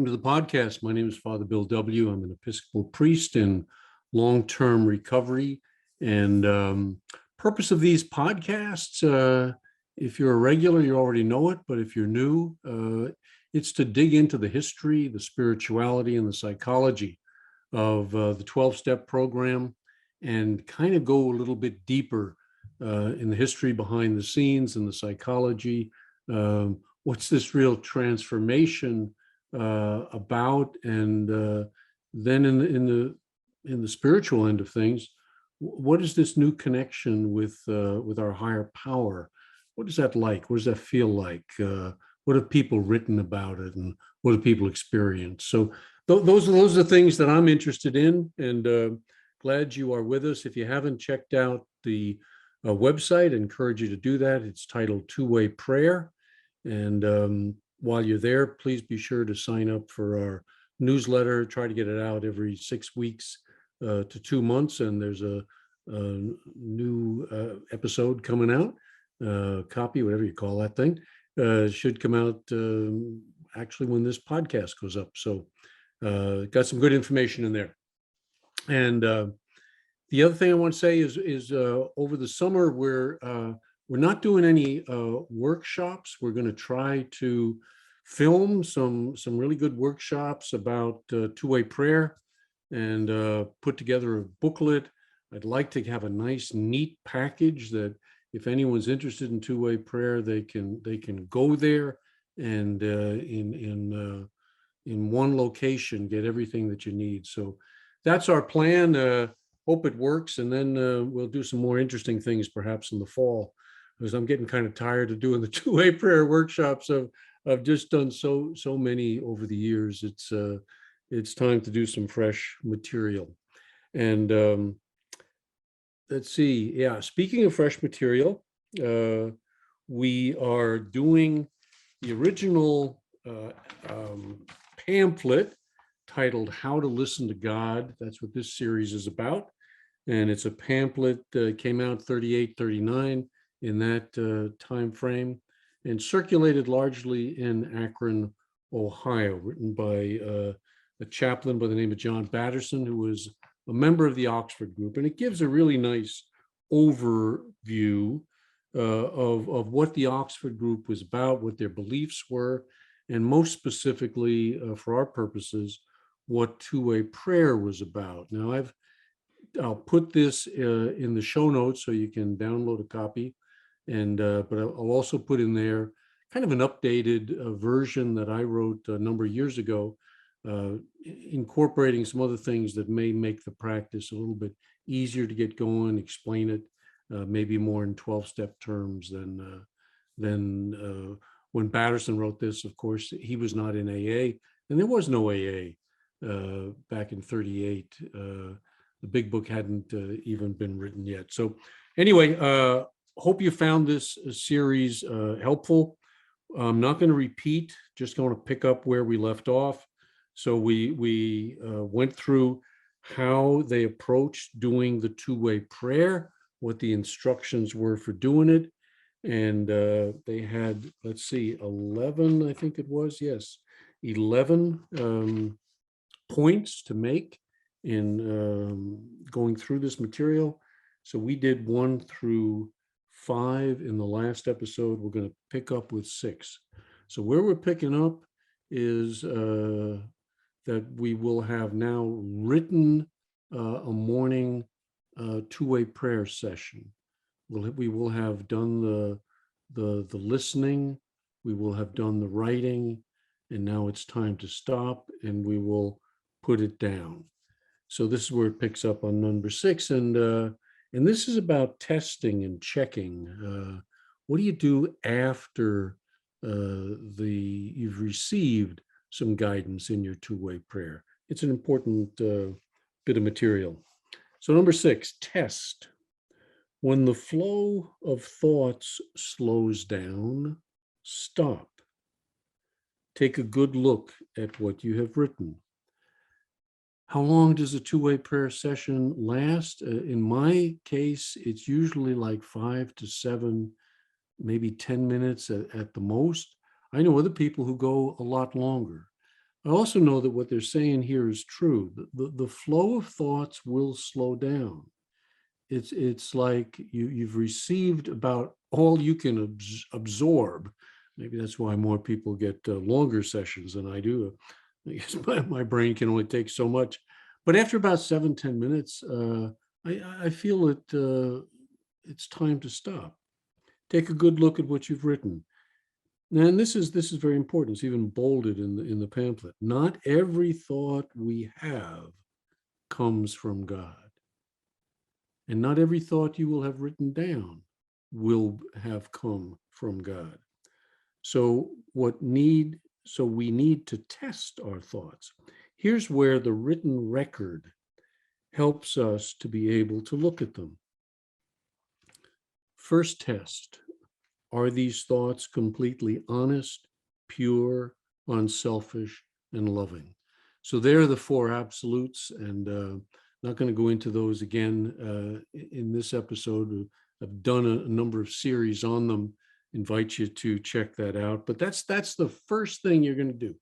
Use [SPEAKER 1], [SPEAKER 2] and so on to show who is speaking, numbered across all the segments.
[SPEAKER 1] Welcome to the podcast. My name is Father Bill W. I'm an Episcopal priest in long-term recovery. And purpose of these podcasts, if you're a regular, you already know it, but if you're new, it's to dig into the history, the spirituality, and the psychology of the 12-step program and kind of go a little bit deeper in the history behind the scenes and the psychology. What's this real transformation about? And then in the spiritual end of things, what is this new connection with our higher power? What is that like? What does that feel like? What have people written about it, and what have people experienced? So those are the things that I'm interested in, and glad you are with us. If you haven't checked out the website, I encourage you to do that. It's titled Two-Way Prayer. And while you're there, please be sure to sign up for our newsletter. Try to get it out every 6 weeks to 2 months. And there's a new episode coming out, copy, whatever you call that thing, should come out actually when this podcast goes up. So got some good information in there. And the other thing I want to say is over the summer, we're not doing any workshops. We're going to try to film some really good workshops about two-way prayer and put together a booklet. I'd like to have a nice, neat package that if anyone's interested in two-way prayer, they can go there and in one location get everything that you need. So that's our plan. Hope it works, and then we'll do some more interesting things perhaps in the fall, because I'm getting kind of tired of doing the two-way prayer workshops. I've just done so many over the years. It's time to do some fresh material. And let's see. Yeah, speaking of fresh material, we are doing the original pamphlet titled How to Listen to God. That's what this series is about. And it's a pamphlet that came out 38, 39 in that time frame, and circulated largely in Akron, Ohio, written by a chaplain by the name of John Batterson, who was a member of the Oxford group. And it gives a really nice overview of what the Oxford group was about, what their beliefs were, and most specifically, for our purposes, what two-way prayer was about. Now, I'll put this in the show notes so you can download a copy, and but I'll also put in there kind of an updated version that I wrote a number of years ago, incorporating some other things that may make the practice a little bit easier to get going, explain it maybe more in 12-step terms than when Batterson wrote this. Of course, he was not in AA, and there was no AA back in 38. The big book hadn't even been written yet. So anyway, hope you found this series helpful. I'm not going to repeat, just going to pick up where we left off. So we went through how they approached doing the two-way prayer, what the instructions were for doing it. And they had, let's see, 11, I think it was, yes, 11 points to make in going through this material. So we did 1 through 5 in the last episode. We're going to pick up with 6. So where we're picking up is that we will have now written a morning two-way prayer session. We will have done the listening, we will have done the writing, and now it's time to stop, and we will put it down. So this is where it picks up on number 6, and this is about testing and checking. What do you do after you've received some guidance in your two-way prayer? It's an important bit of material. So number 6, test. When the flow of thoughts slows down, stop. Take a good look at what you have written. How long does a two-way prayer session last? In my case, it's usually like 5 to 7, maybe 10 minutes at the most. I know other people who go a lot longer. I also know that what they're saying here is true. The flow of thoughts will slow down. It's like you've received about all you can absorb. Maybe that's why more people get longer sessions than I do. I guess my brain can only take so much. But after about 7-10 minutes, I feel it's time to stop. Take a good look at what you've written. And this is very important. It's even bolded in the pamphlet. Not every thought we have comes from God. And not every thought you will have written down will have come from God. So we need to test our thoughts. Here's where the written record helps us to be able to look at them. First test, are these thoughts completely honest, pure, unselfish, and loving? So there are the four absolutes, and not going to go into those again in this episode. I've done a number of series on them. Invite you to check that out. But that's the first thing you're going to do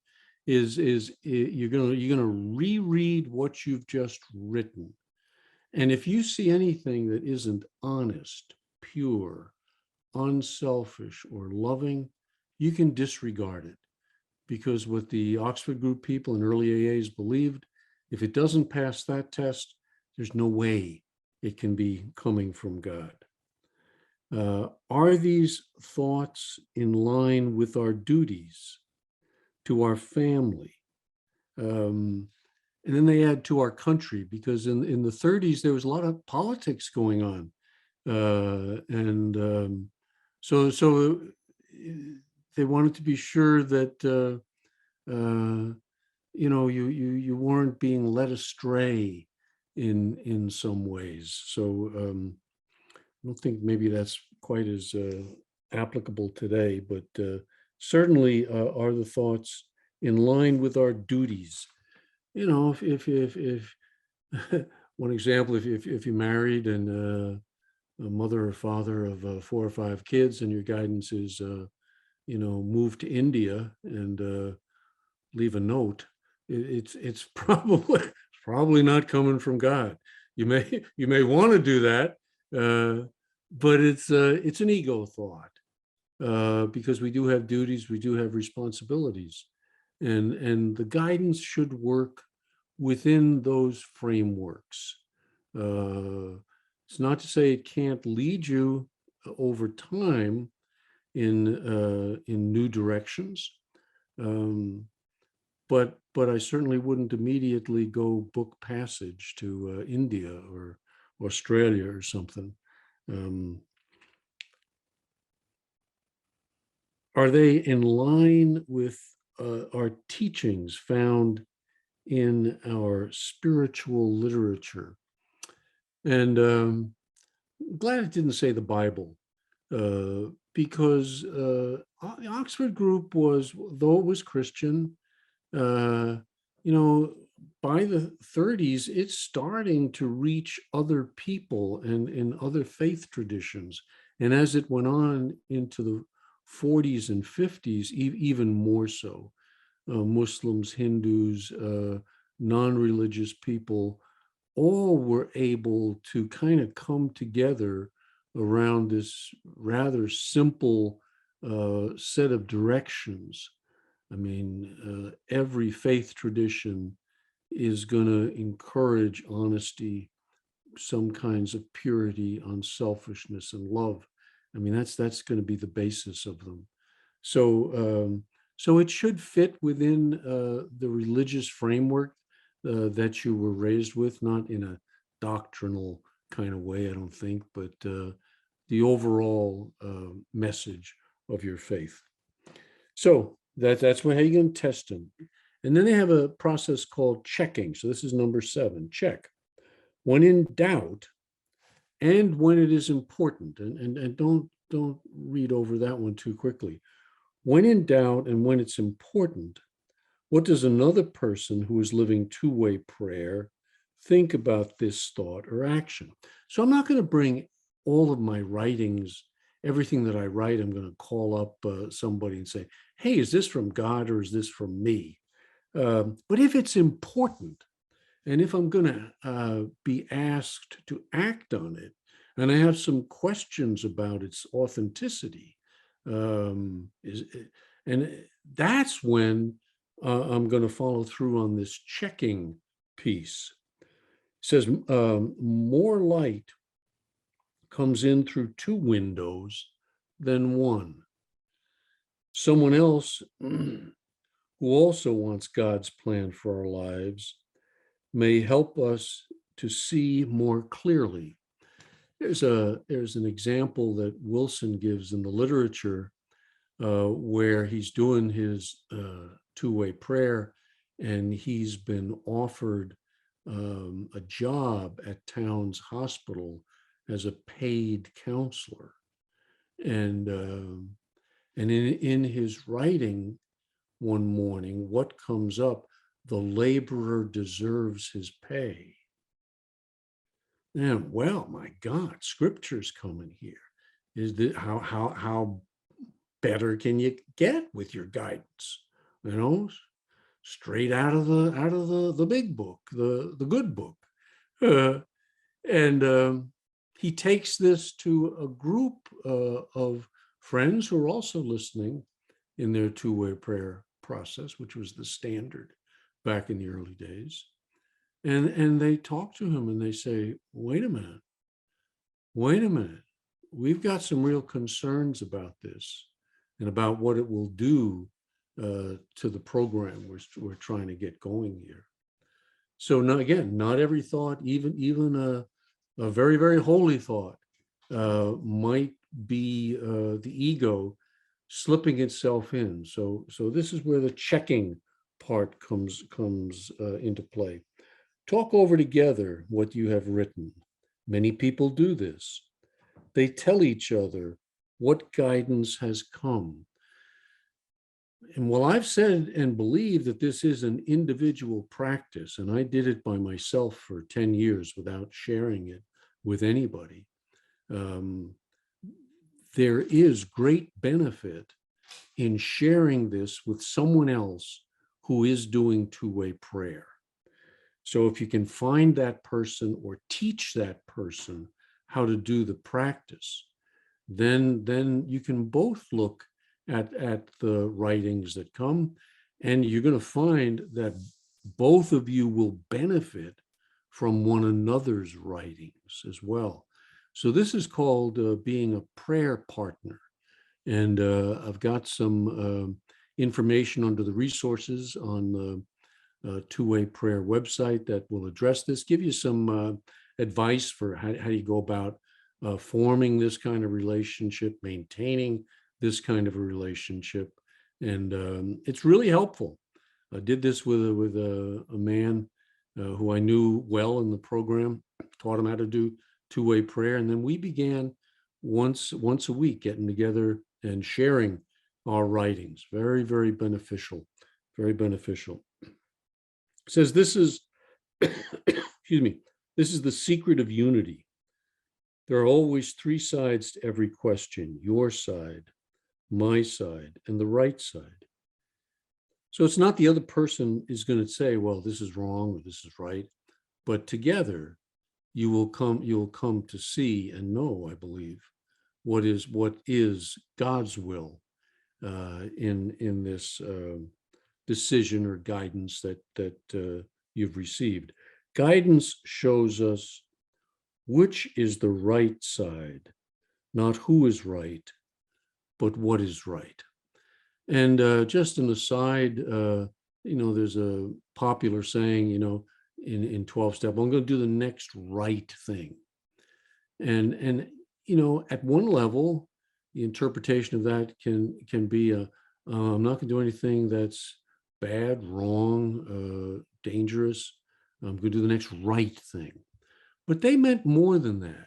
[SPEAKER 1] is you're going to reread what you've just written. And if you see anything that isn't honest, pure, unselfish, or loving, you can disregard it. Because what the Oxford Group people and early AAs believed, if it doesn't pass that test, there's no way it can be coming from God. Are these thoughts in line with our duties to our family? And then they add to our country, because in the 30s, there was a lot of politics going on. So they wanted to be sure that you weren't being led astray in some ways. So I don't think maybe that's quite as applicable today, but certainly are the thoughts in line with our duties. If one example, if you're married and a mother or father of 4 or 5 kids, and your guidance is move to India and leave a note, it's probably not coming from God. You may want to do that, but it's an ego thought, because we do have duties, we do have responsibilities, and the guidance should work within those frameworks. It's not to say it can't lead you over time in new directions. But I certainly wouldn't immediately go book passage to India or Australia or something. Are they in line with our teachings found in our spiritual literature? And I'm glad it didn't say the Bible, because the Oxford Group was, though it was Christian, by the 30s, it's starting to reach other people and in other faith traditions. And as it went on into the 40s and 50s, even more so, Muslims, Hindus, non-religious people, all were able to kind of come together around this rather simple set of directions. I mean, every faith tradition is going to encourage honesty, some kinds of purity, unselfishness, and love. I mean, that's going to be the basis of them. So it should fit within the religious framework that you were raised with, not in a doctrinal kind of way, I don't think, but the overall message of your faith. So that's how you're going to test them. And then they have a process called checking. So this is number 7, check. When in doubt, and when it is important, and don't read over that one too quickly. When in doubt and when it's important, what does another person who is living two-way prayer think about this thought or action? So I'm not going to bring all of my writings, everything that I write, I'm going to call up somebody and say, hey, is this from God or is this from me? But if it's important, and if I'm going to be asked to act on it, and I have some questions about its authenticity, is, and that's when I'm going to follow through on this checking piece. It says more light comes in through two windows than one. Someone else who also wants God's plan for our lives may help us to see more clearly. There's an example that Wilson gives in the literature where he's doing his two-way prayer, and he's been offered a job at Towns Hospital as a paid counselor. And in his writing one morning, what comes up? The laborer deserves his pay. And well, my God, scripture's coming here. Is that how better can you get with your guidance? You know, straight out of the big book, the good book. And he takes this to a group of friends who are also listening in their two-way prayer process, which was the standard back in the early days. And they talk to him and they say, wait a minute, we've got some real concerns about this and about what it will do to the program we're trying to get going here. So not every thought, even a very, very holy thought might be the ego slipping itself in. So this is where the checking part comes into play. Talk over together what you have written. Many people do this. They tell each other what guidance has come. And while I've said and believed that this is an individual practice, and I did it by myself for 10 years without sharing it with anybody, there is great benefit in sharing this with someone else who is doing two-way prayer. So if you can find that person or teach that person how to do the practice, then you can both look at the writings that come, and you're going to find that both of you will benefit from one another's writings as well. So this is called being a prayer partner. And I've got some information under the resources on the two-way prayer website that will address this, give you some advice for how you go about forming this kind of relationship, maintaining this kind of a relationship. And it's really helpful. I did this with a man who I knew well in the program, taught him how to do two-way prayer. And then we began once a week getting together and sharing our writings. Very, very beneficial, very beneficial. It says this is, excuse me, this is the secret of unity. There are always three sides to every question: your side, my side, and the right side. So it's not the other person is going to say, well, this is wrong or this is right, but together you'll come to see and know, I believe, what is God's will in this decision or guidance that you've received. Guidance shows us which is the right side, not who is right, but what is right. And just an aside, there's a popular saying, in 12-step, I'm going to do the next right thing. And at one level, the interpretation of that can be I'm not going to do anything that's bad, wrong, dangerous. I'm going to do the next right thing. But they meant more than that.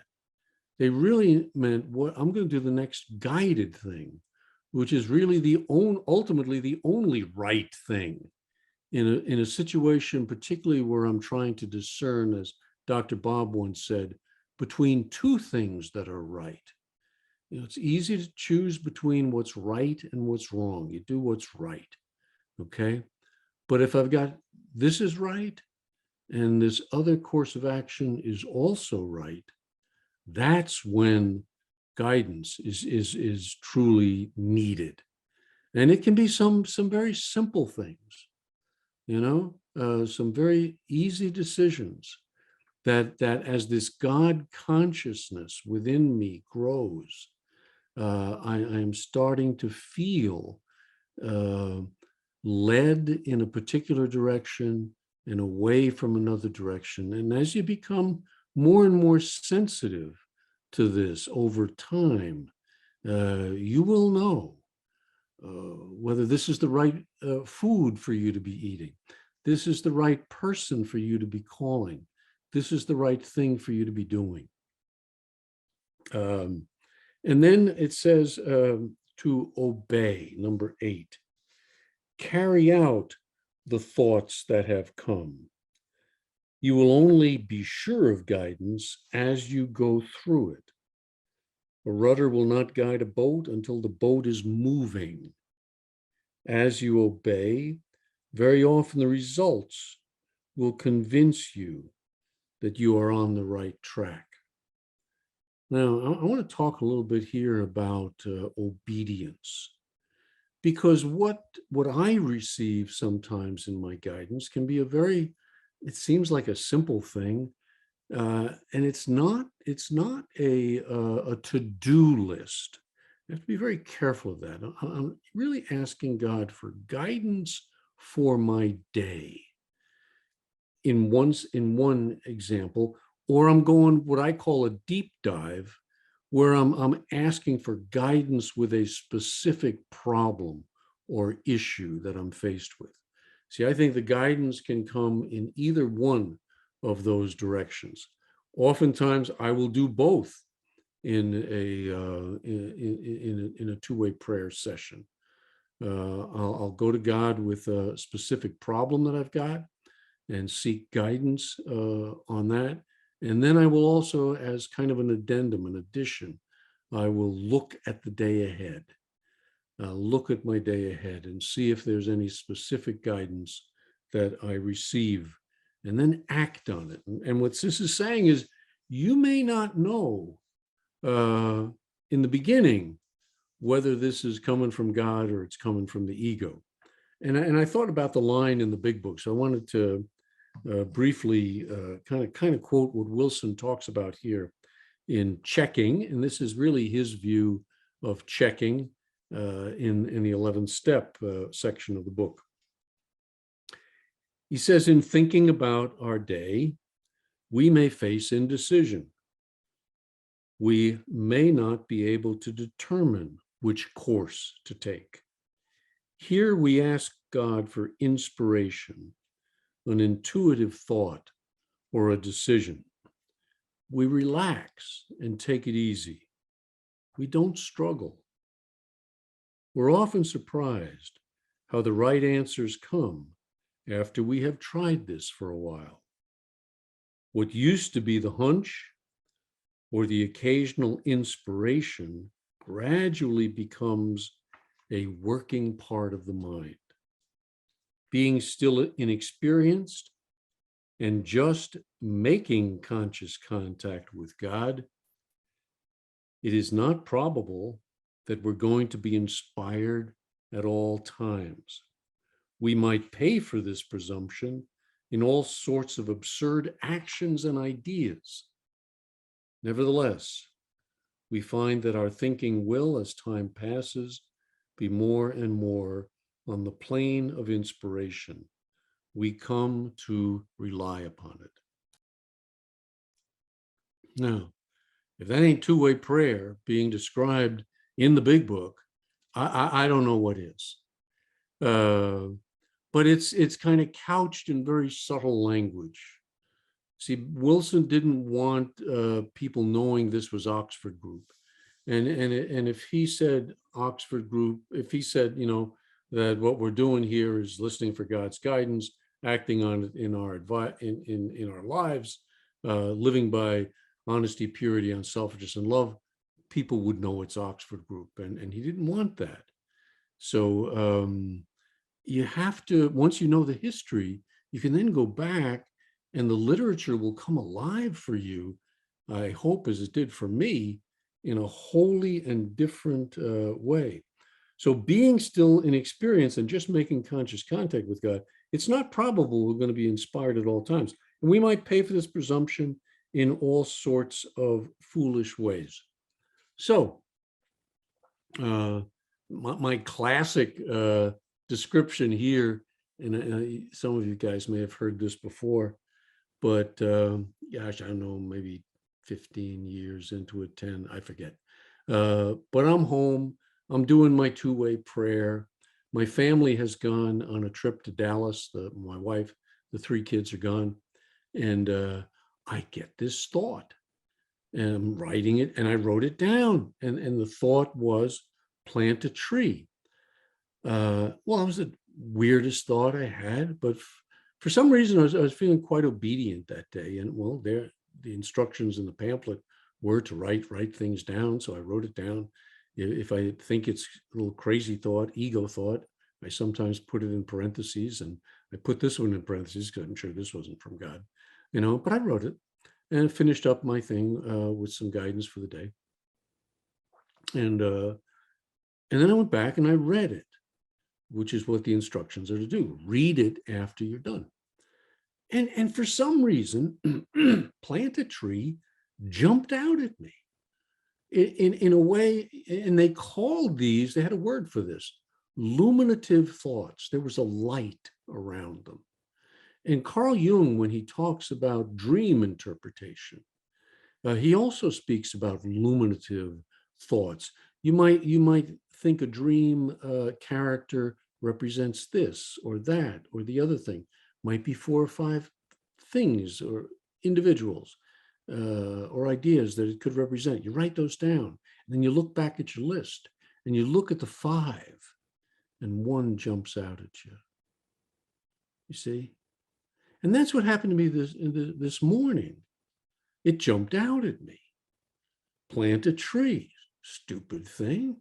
[SPEAKER 1] They really meant I'm going to do the next guided thing, which is really ultimately the only right thing in a situation, particularly where I'm trying to discern, as Dr. Bob once said, between two things that are right. It's easy to choose between what's right and what's wrong. You do what's right, okay? But if I've got this is right and this other course of action is also right, that's when guidance is truly needed. And it can be some very simple things, some very easy decisions that as this God consciousness within me grows, I am starting to feel uh, led in a particular direction and away from another direction. And as you become more and more sensitive to this over time, you will know whether this is the right food for you to be eating. This is the right person for you to be calling. This is the right thing for you to be doing. And then it says to obey, number 8. Carry out the thoughts that have come. You will only be sure of guidance as you go through it. A rudder will not guide a boat until the boat is moving. As you obey, very often the results will convince you that you are on the right track. Now, I want to talk a little bit here about obedience, because what I receive sometimes in my guidance can be it seems like a simple thing, and it's not a to-do list. You have to be very careful of that. I'm really asking God for guidance for my day in one example, or I'm going what I call a deep dive, where I'm asking for guidance with a specific problem or issue that I'm faced with. See, I think the guidance can come in either one of those directions. Oftentimes, I will do both in a two-way prayer session. I'll go to God with a specific problem that I've got and seek guidance on that. And then I will also, as kind of an addendum, an addition, I will look at the day ahead. Look at my day ahead and see if there's any specific guidance that I receive, and then act on it. And what this is saying is, you may not know in the beginning whether this is coming from God or it's coming from the ego. And I thought about the line in the big book, so I wanted to briefly kind of quote what Wilson talks about here in checking, and this is really his view of checking in the 11th step section of the book. He says, in thinking about our day, we may face indecision. We may not be able to determine which course to take. Here we ask God for inspiration, an intuitive thought, or a decision. We relax and take it easy. We don't struggle. We're often surprised how the right answers come after we have tried this for a while. What used to be the hunch or the occasional inspiration gradually becomes a working part of the mind. Being still inexperienced and just making conscious contact with God, it is not probable that we're going to be inspired at all times. We might pay for this presumption in all sorts of absurd actions and ideas. Nevertheless, we find that our thinking will, as time passes, be more and more on the plane of inspiration. We come to rely upon it. Now, if that ain't two-way prayer being described in the big book, I don't know what is. But it's kind of couched in very subtle language. See, Wilson didn't want people knowing this was Oxford Group. And if he said Oxford Group, if he said, that what we're doing here is listening for God's guidance, acting on it in our in our lives, living by honesty, purity, unselfishness, and love, people would know it's Oxford Group, and he didn't want that. So you have to, once you know the history, you can then go back and the literature will come alive for you, I hope, as it did for me, in a wholly and different way. So being still in experience and just making conscious contact with God, it's not probable we're going to be inspired at all times. And we might pay for this presumption in all sorts of foolish ways. So my classic description here, and some of you guys may have heard this before, but gosh, I don't know, maybe 15 years into it, 10, I forget. But I'm home. I'm doing my two-way prayer. My family has gone on a trip to Dallas. My wife, the 3 kids are gone. And I get this thought. And I'm writing it, and I wrote it down. And the thought was, plant a tree. Well, it was the weirdest thought I had, but for some reason I was feeling quite obedient that day. And well, the instructions in the pamphlet were to write things down. So I wrote it down. If I think it's a little crazy thought, ego thought, I sometimes put it in parentheses, and I put this one in parentheses because I'm sure this wasn't from God, but I wrote it and finished up my thing with some guidance for the day. And then I went back and I read it, which is what the instructions are to do. Read it after you're done. And for some reason, plant a tree jumped out at me in a way, and they called these, they had a word for this, luminative thoughts. There was a light around them. And Carl Jung, when he talks about dream interpretation, he also speaks about luminative thoughts. You might think a dream character represents this or that or the other thing. Might be 4 or 5 things or individuals or ideas that it could represent. You write those down, and then you look back at your list, and you look at the 5, and 1 jumps out at you. You see? And that's what happened to me this morning. It jumped out at me. Plant a tree. Stupid thing.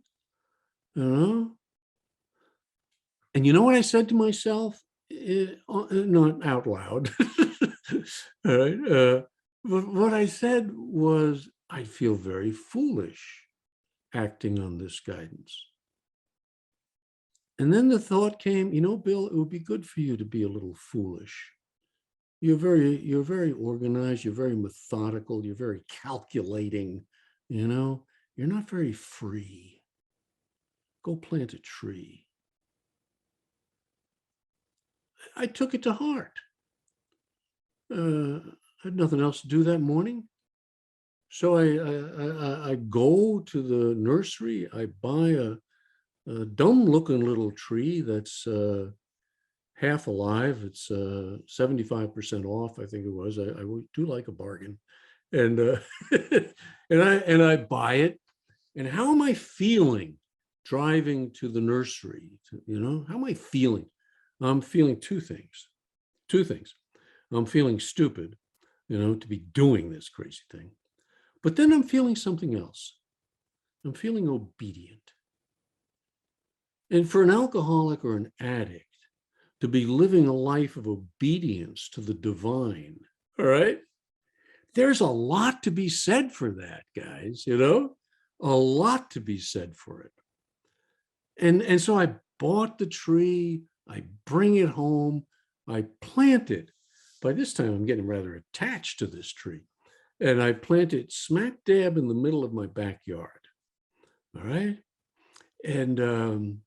[SPEAKER 1] And you know what I said to myself? Not out loud. All right. But what I said was, I feel very foolish acting on this guidance. And then the thought came, Bill, it would be good for you to be a little foolish. You're very organized. You're very methodical. You're very calculating. You're not very free. Go plant a tree. I took it to heart. I had nothing else to do that morning. So I go to the nursery. I buy a dumb-looking little tree that's half alive. It's 75% off, I think it was. I do like a bargain. And and I buy it. And how am I feeling driving to the nursery? How am I feeling? I'm feeling two things. I'm feeling stupid, to be doing this crazy thing. But then I'm feeling something else. I'm feeling obedient. And for an alcoholic or an addict to be living a life of obedience to the divine, all right? There's a lot to be said for that, guys, a lot to be said for it. And so I bought the tree, I bring it home, I plant it. By this time, I'm getting rather attached to this tree. And I plant it smack dab in the middle of my backyard. All right. And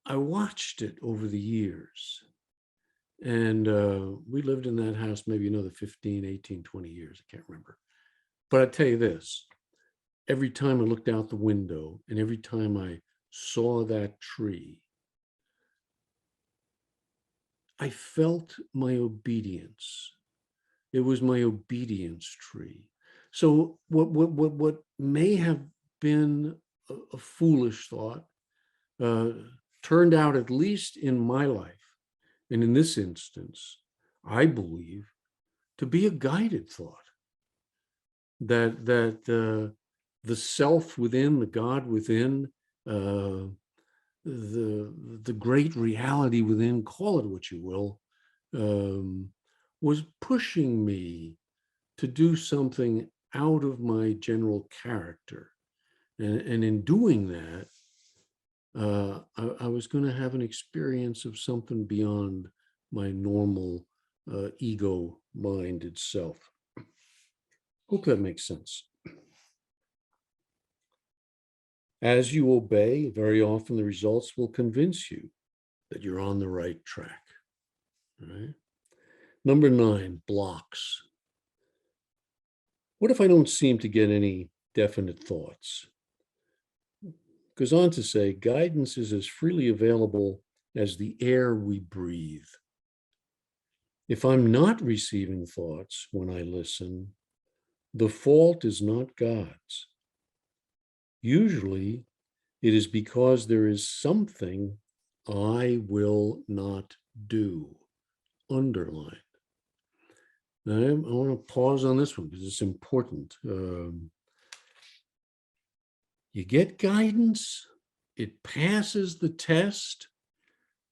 [SPEAKER 1] I watched it over the years. And we lived in that house maybe another 15, 18, 20 years. I can't remember. But I tell you this, every time I looked out the window and every time I saw that tree, I felt my obedience. It was my obedience tree. So what may have been a foolish thought turned out, at least in my life, and in this instance, I believe, to be a guided thought. That the self within, the God within, the great reality within, call it what you will, um, was pushing me to do something out of my general character. And in doing that, I was going to have an experience of something beyond my normal ego mind itself. Hope that makes sense. As you obey, very often the results will convince you that you're on the right track. Right? Number 9, blocks. What if I don't seem to get any definite thoughts? Goes on to say, guidance is as freely available as the air we breathe. If I'm not receiving thoughts when I listen, the fault is not God's. Usually, it is because there is something I will not do. Underline. Now, I want to pause on this one because it's important. You get guidance, it passes the test.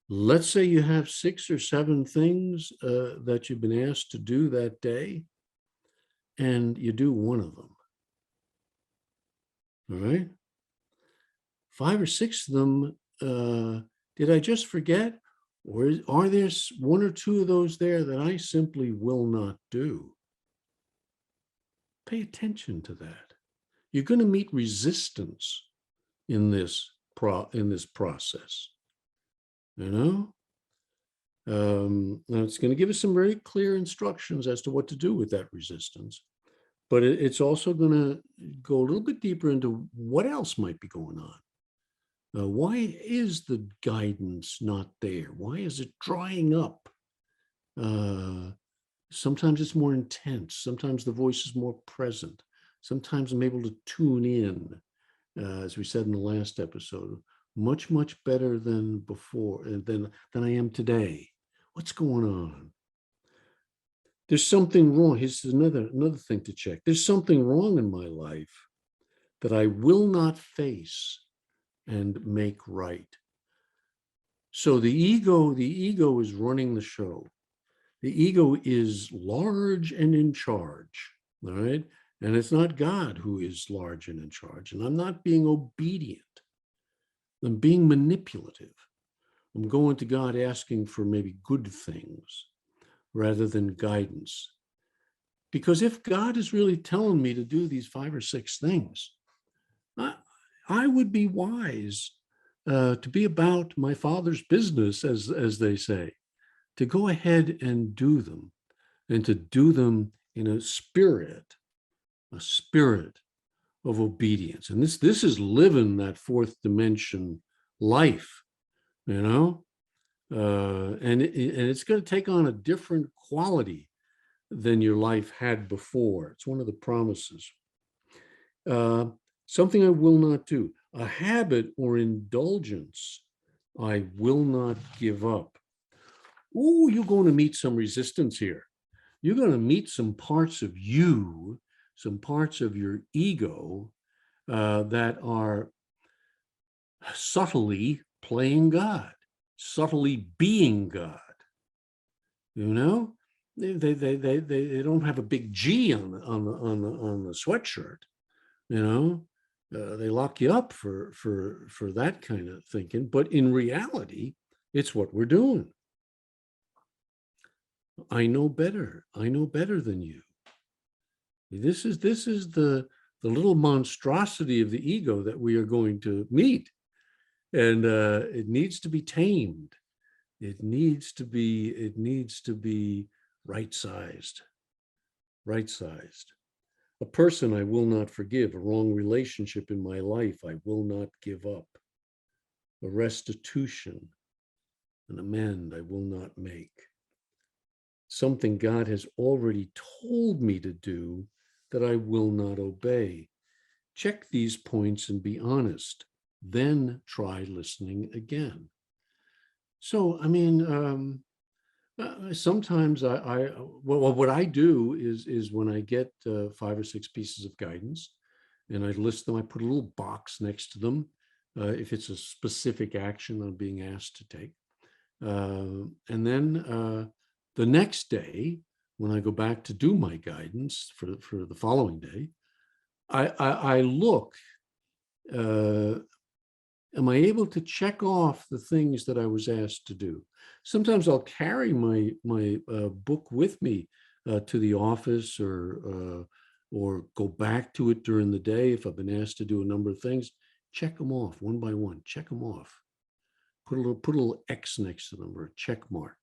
[SPEAKER 1] Let's say you have 6 or 7 things that you've been asked to do that day, and you do one of them. All right? 5 or 6 of them, did I just forget? Or are there 1 or 2 of those there that I simply will not do? Pay attention to that. You're going to meet resistance in this process. You know? Now it's going to give us some very clear instructions as to what to do with that resistance. But it's also going to go a little bit deeper into what else might be going on. Why is the guidance not there? Why is it drying up? Sometimes it's more intense. Sometimes the voice is more present. Sometimes I'm able to tune in, as we said in the last episode, much, much better than before, than I am today. What's going on? There's something wrong. Here's another thing to check. There's something wrong in my life that I will not face and make right. So the ego is running the show. The ego is large and in charge, all right? And it's not God who is large and in charge. And I'm not being obedient. I'm being manipulative. I'm going to God asking for maybe good things rather than guidance. Because if God is really telling me to do these 5 or 6 things, I would be wise to be about my Father's business, as they say, to go ahead and do them, and to do them in a spirit of obedience. And this is living that 4th dimension life, you know, and it's going to take on a different quality than your life had before. It's one of the promises. Something I will not do, a habit or indulgence I will not give up. Oh, you're going to meet some resistance here. You're going to meet some parts of you, some parts of your ego that are subtly playing God, subtly being God. You know, they don't have a big G on the sweatshirt. You know, they lock you up for that kind of thinking. But in reality, it's what we're doing. I know better. I know better than you. This is the little monstrosity of the ego that we are going to meet, and it needs to be tamed. It needs to be right-sized. Right-sized. A person I will not forgive, a wrong relationship in my life I will not give up, a restitution, an amend I will not make. Something God has already told me to do that I will not obey. Check these points and be honest. Then try listening again. So, I mean, sometimes what I do is when I get 5 or 6 pieces of guidance and I list them, I put a little box next to them if it's a specific action I'm being asked to take. And then the next day, when I go back to do my guidance for the following day, I look, am I able to check off the things that I was asked to do? Sometimes I'll carry my book with me to the office, or go back to it during the day if I've been asked to do a number of things. Check them off one by one. Check them off. Put a little X next to them, or a check mark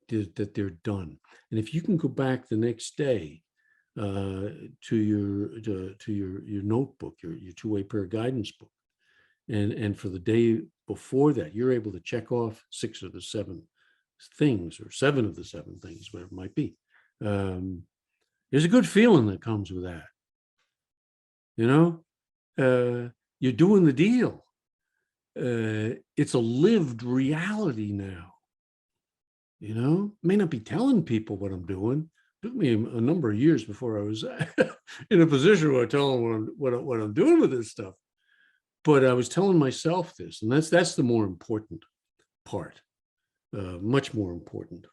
[SPEAKER 1] that they're done. And if you can go back the next day to your notebook, your two-way prayer guidance book, and for the day before that, you're able to check off 6 of the 7 things, or 7 of the 7 things, whatever it might be. There's a good feeling that comes with that. You're doing the deal. It's a lived reality now. May not be telling people what I'm doing. It took me a number of years before I was in a position where I tell them what I'm doing with this stuff. But I was telling myself this, and that's the more important part, much more important.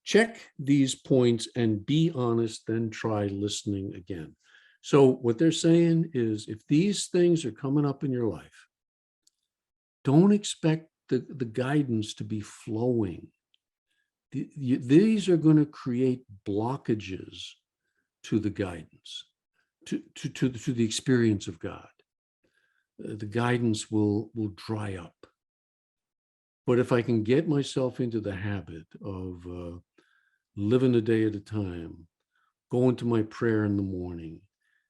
[SPEAKER 1] Check these points and be honest, then try listening again. So what they're saying is, if these things are coming up in your life, don't expect the guidance to be flowing. These are going to create blockages to the guidance, to the experience of God. The guidance will dry up. But if I can get myself into the habit of living a day at a time, going to my prayer in the morning,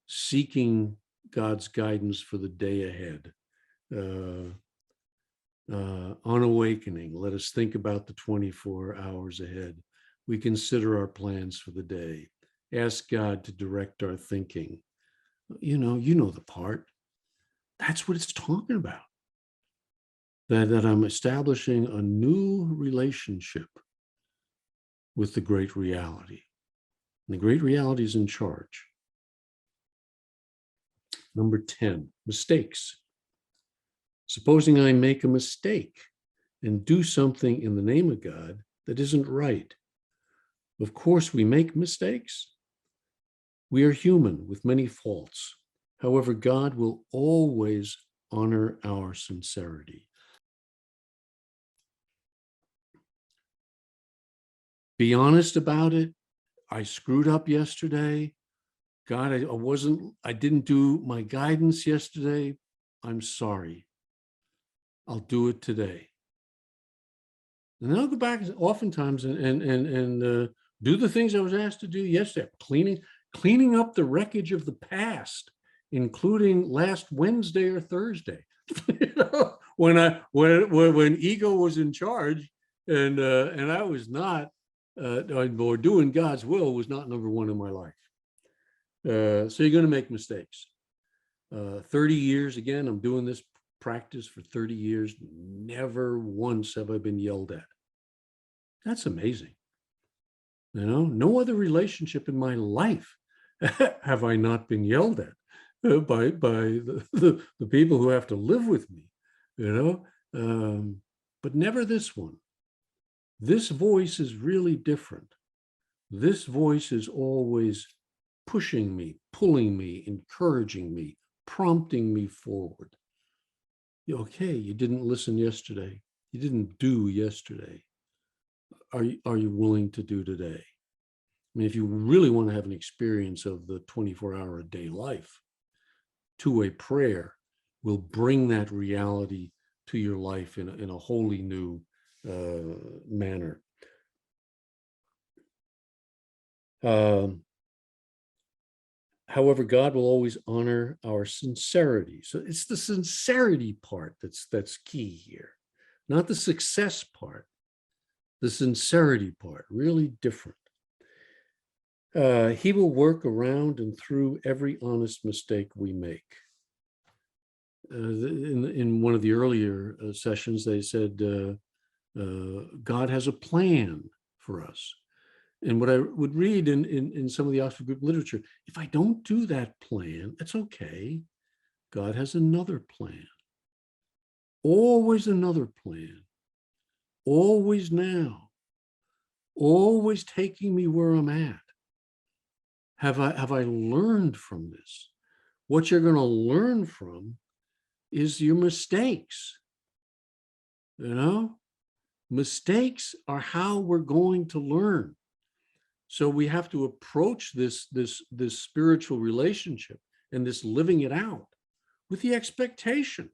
[SPEAKER 1] seeking God's guidance for the day ahead, on awakening, let us think about the 24 hours ahead. We consider our plans for the day. Ask God to direct our thinking. You know the part. That's what it's talking about. That I'm establishing a new relationship with the great reality. And the great reality is in charge. Number 10, mistakes. Supposing I make a mistake and do something in the name of God that isn't right. Of course, we make mistakes. We are human with many faults. However, God will always honor our sincerity. Be honest about it. I screwed up yesterday. God, I didn't do my guidance yesterday. I'm sorry. I'll do it today. And then I'll go back oftentimes and do the things I was asked to do yesterday. Cleaning up the wreckage of the past, including last Wednesday or Thursday, when ego was in charge, and I was not, or doing God's will was not number one in my life. So you're going to make mistakes. 30 years, again, I'm doing this practice for 30 years. Never once have I been yelled at. That's amazing. No other relationship in my life have I not been yelled at by the people who have to live with me, but never this one. This voice is really different. This voice is always pushing me, pulling me, encouraging me, prompting me forward. Okay, you didn't listen yesterday. You didn't do yesterday. Are you willing to do today? I mean, if you really want to have an experience of the 24-hour-a-day life, two-way prayer will bring that reality to your life in a wholly new manner. However, God will always honor our sincerity. So it's the sincerity part that's key here, not the success part. The sincerity part, really different. He will work around and through every honest mistake we make. In one of the earlier sessions, they said, God has a plan for us. And what I would read in some of the Oxford Group literature, if I don't do that plan, it's okay. God has another plan. always another plan, always now, always taking me where I'm at. Have I learned from this? What you're going to learn from is your mistakes. You know, mistakes are how we're going to learn. So we have to approach this spiritual relationship and this living it out with the expectation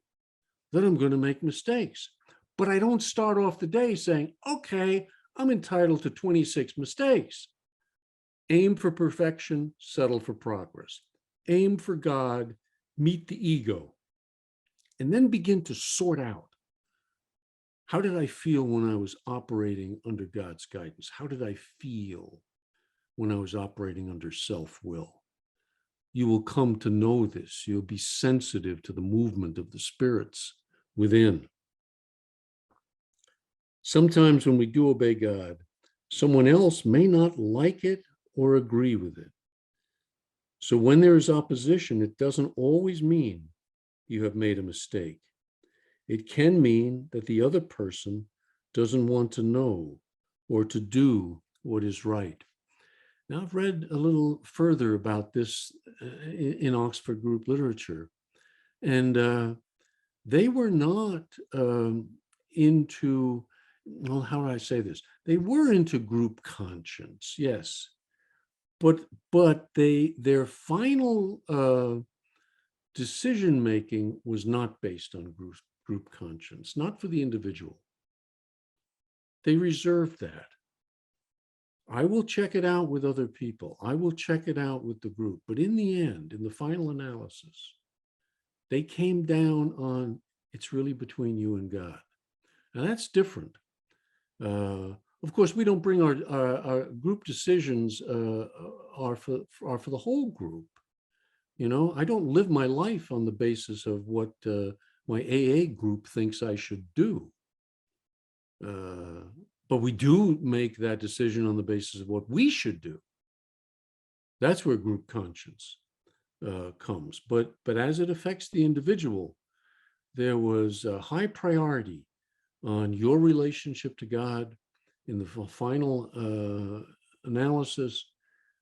[SPEAKER 1] that I'm going to make mistakes. But I don't start off the day saying, okay, I'm entitled to 26 mistakes. Aim for perfection, settle for progress. Aim for God, meet the ego. And then begin to sort out, how did I feel when I was operating under God's guidance? How did I feel when I was operating under self-will? You will come to know this. You'll be sensitive to the movement of the spirits within. Sometimes when we do obey God, someone else may not like it or agree with it. So when there is opposition, it doesn't always mean you have made a mistake. It can mean that the other person doesn't want to know or to do what is right. Now, I've read a little further about this in Oxford group literature, and they were not into, well, how do I say this? They were into group conscience, yes, but their final decision making was not based on group conscience, not for the individual. They reserved that. I will check it out with other people. I will check it out with the group. But in the end, in the final analysis, they came down on, it's really between you and God. Now that's different. Of course, we don't bring our group decisions are for the whole group. You know, I don't live my life on the basis of what my AA group thinks I should do. But we do make that decision on the basis of what we should do. That's where group conscience comes. But as it affects the individual, there was a high priority on your relationship to God. In the final analysis,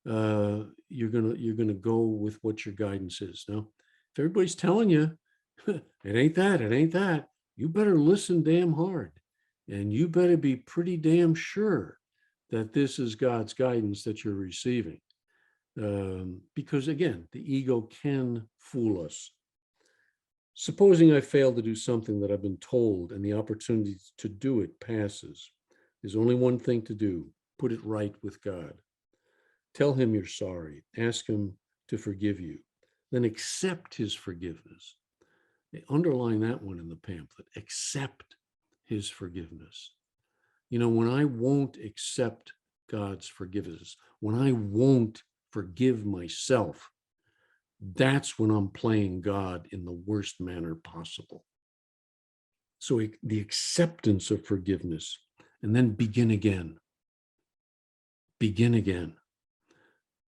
[SPEAKER 1] you're gonna go with what your guidance is. Now, if everybody's telling you it ain't that, you better listen damn hard, and you better be pretty damn sure that this is God's guidance that you're receiving, because again, the ego can fool us. Supposing I fail to do something that I've been told and the opportunity to do it passes, there's only one thing to do: put it right with God. Tell him you're sorry. Ask him to forgive you. Then accept his forgiveness. They underline that one in the pamphlet. Accept his forgiveness. You know, when I won't accept God's forgiveness, when I won't forgive myself, that's when I'm playing God in the worst manner possible. So the acceptance of forgiveness, and then begin again. Begin again.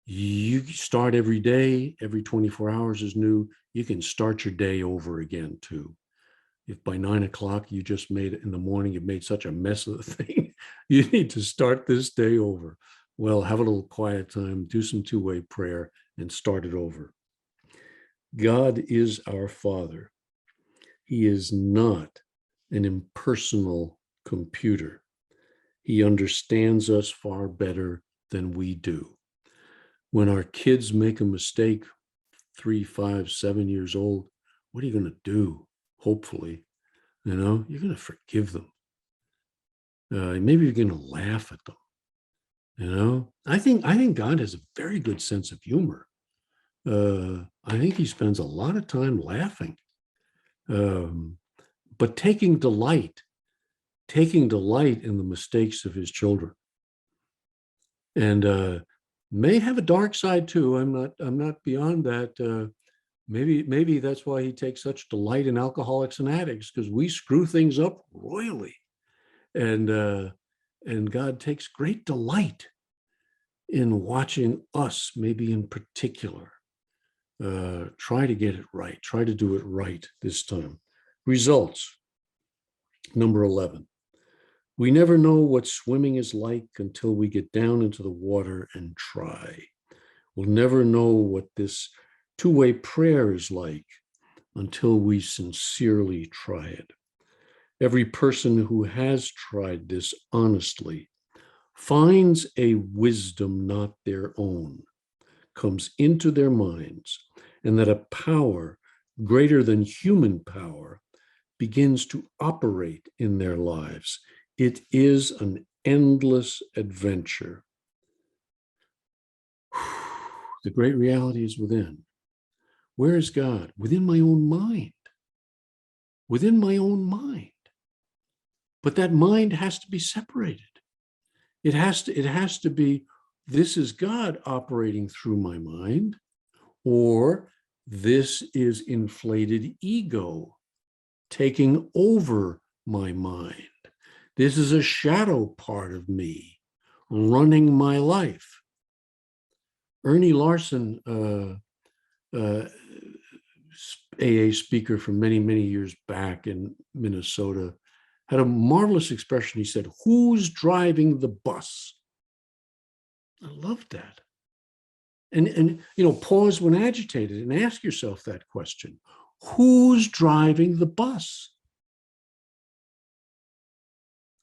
[SPEAKER 1] You start every day, every 24 hours is new. You can start your day over again too. If by 9 o'clock you just made it in the morning, you've made such a mess of the thing, you need to start this day over. Well, have a little quiet time, do some two-way prayer, and start it over. God is our Father. He is not an impersonal computer. He understands us far better than we do. When our kids make a mistake, 3, 5, 7 years old, what are you going to do? Hopefully, you know, you're going to forgive them. Maybe you're going to laugh at them. You know, I think God has a very good sense of humor. I think he spends a lot of time laughing, but taking delight in the mistakes of his children. And may have a dark side too. I'm not beyond that. Maybe that's why he takes such delight in Alcoholics and Addicts, because we screw things up royally, and God takes great delight in watching us, maybe in particular, try to get it right, try to do it right this time. Results. Number 11, we never know what swimming is like until we get down into the water and try. We'll never know what this two-way prayer is like until we sincerely try it. Every person who has tried this honestly finds a wisdom not their own, comes into their minds, and that a power greater than human power begins to operate in their lives. It is an endless adventure. The great reality is within. Where is God? Within my own mind. Within my own mind. But that mind has to be separated. It has to be, this is God operating through my mind, or this is inflated ego taking over my mind. This is a shadow part of me running my life. Ernie Larson, AA speaker from many, many years back in Minnesota, had a marvelous expression. He said, "Who's driving the bus?" I loved that. And pause when agitated and ask yourself that question. Who's driving the bus?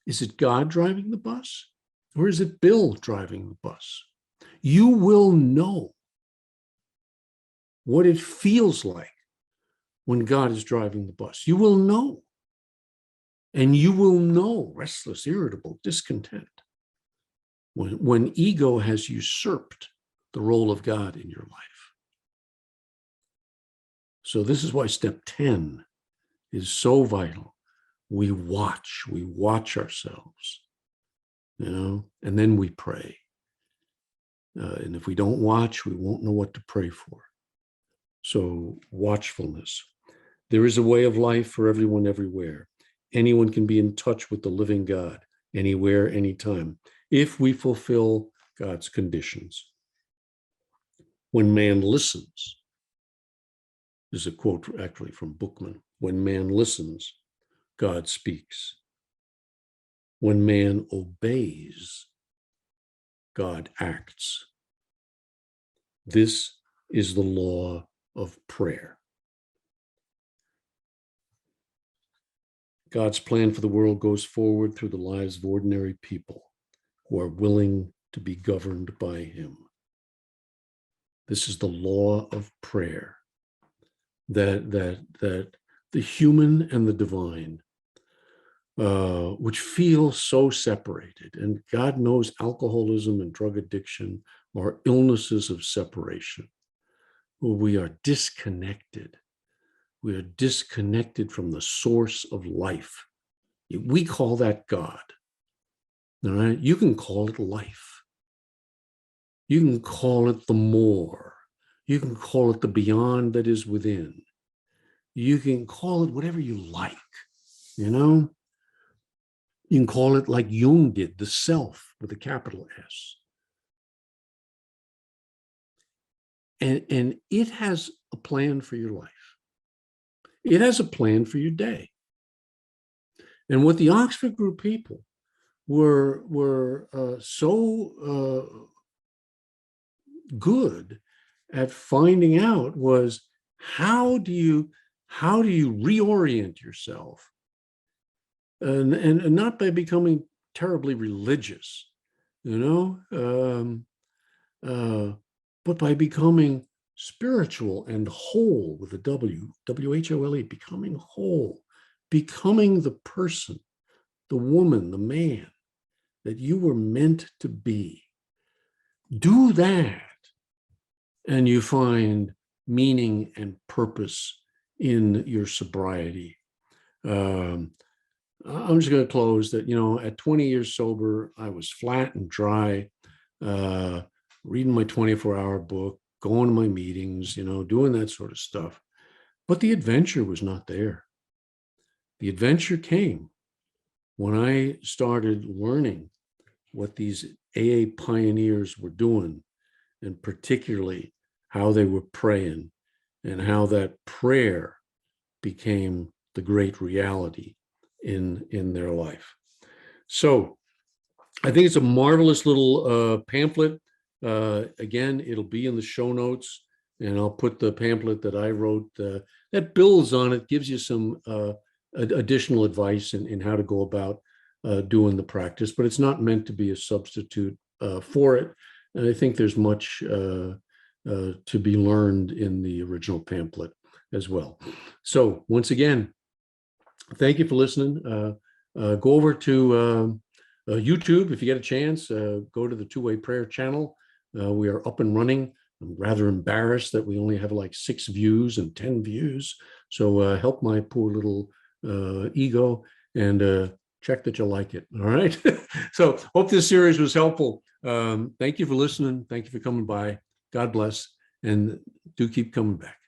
[SPEAKER 1] Is it God driving the bus? Or is it Bill driving the bus? You will know what it feels like when God is driving the bus. You will know. And you will know restless, irritable, discontent when ego has usurped the role of God in your life. So this is why step 10 is so vital. We watch ourselves, and then we pray. And if we don't watch, we won't know what to pray for. So watchfulness. There is a way of life for everyone, everywhere. Anyone can be in touch with the living God, anywhere, anytime, if we fulfill God's conditions. When man listens, this is a quote actually from Bookman, when man listens, God speaks. When man obeys, God acts. This is the law of prayer. God's plan for the world goes forward through the lives of ordinary people who are willing to be governed by him. This is the law of prayer, that the human and the divine, which feel so separated, and God knows alcoholism and drug addiction are illnesses of separation, where we are disconnected. We are disconnected from the source of life. We call that God. All right? You can call it life. You can call it the more. You can call it the beyond that is within. You can call it whatever you like, You can call it like Jung did, the self with a capital S. And it has a plan for your life. It has a plan for your day. And what the Oxford Group people were so good at finding out was, how do you reorient yourself, and not by becoming terribly religious, but by becoming spiritual and whole, with a W-H-O-L-E, becoming whole, becoming the person, the woman, the man that you were meant to be. Do that, and you find meaning and purpose in your sobriety. I'm just going to close that, at 20 years sober, I was flat and dry, reading my 24-hour book, going to my meetings, doing that sort of stuff. But the adventure was not there. The adventure came when I started learning what these AA pioneers were doing, and particularly how they were praying, and how that prayer became the great reality in their life. So I think it's a marvelous little pamphlet. Again, it'll be in the show notes, and I'll put the pamphlet that I wrote that builds on it, gives you some additional advice in how to go about doing the practice, but it's not meant to be a substitute for it. And I think there's much to be learned in the original pamphlet as well. So once again, thank you for listening. Go over to YouTube if you get a chance. Go to the Two-Way Prayer channel. We are up and running. I'm rather embarrassed that we only have like 6 views and 10 views. So help my poor little ego and check that you like it. All right. So hope this series was helpful. Thank you for listening. Thank you for coming by. God bless. And do keep coming back.